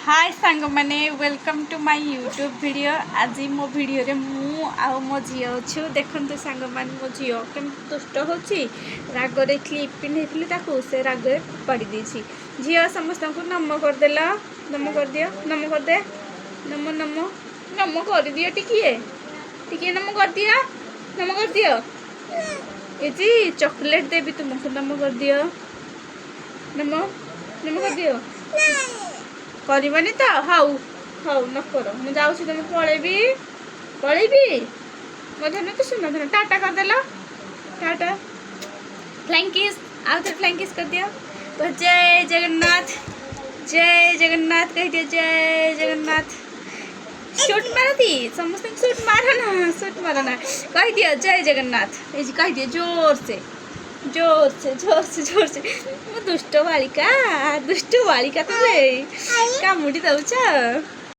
हाय सांग मैंने welcome to my YouTube video. आज मो वीडियो रे मु आउ मो झी अच्छु देखते सांग मान मो झी केम दुष्ट हो रागरे क्लिप पिंधे ताकू से रागरे पाड़ी देछि। झी समस्त को नम करदेल नम कर दियो नम कर दे नम नम नम कर दियो टिकिए टिकिए नम कर दियो नम कर दियो। ये जी चॉकलेट देवी तुमको नम कर दियो नम नम कर दियो करनी तो हाउ हाउ न कर मुझे जाऊँ तुम पलैबी पलैबी मो धन तो सुन धन टाटा करदेल टाटा फ्लाइंग किस आउ थे फ्लाइंग किस कर दिया तो जय जगन्नाथ कह दिया जय जगन्नाथ। शूट मारती समस्त शूट मारना कह दिया जय जगन्नाथ ये कह दिया जोर से जोर से जोर से जोर से। दुष्ट बालिका तुम्हें कामुड़ी दौच।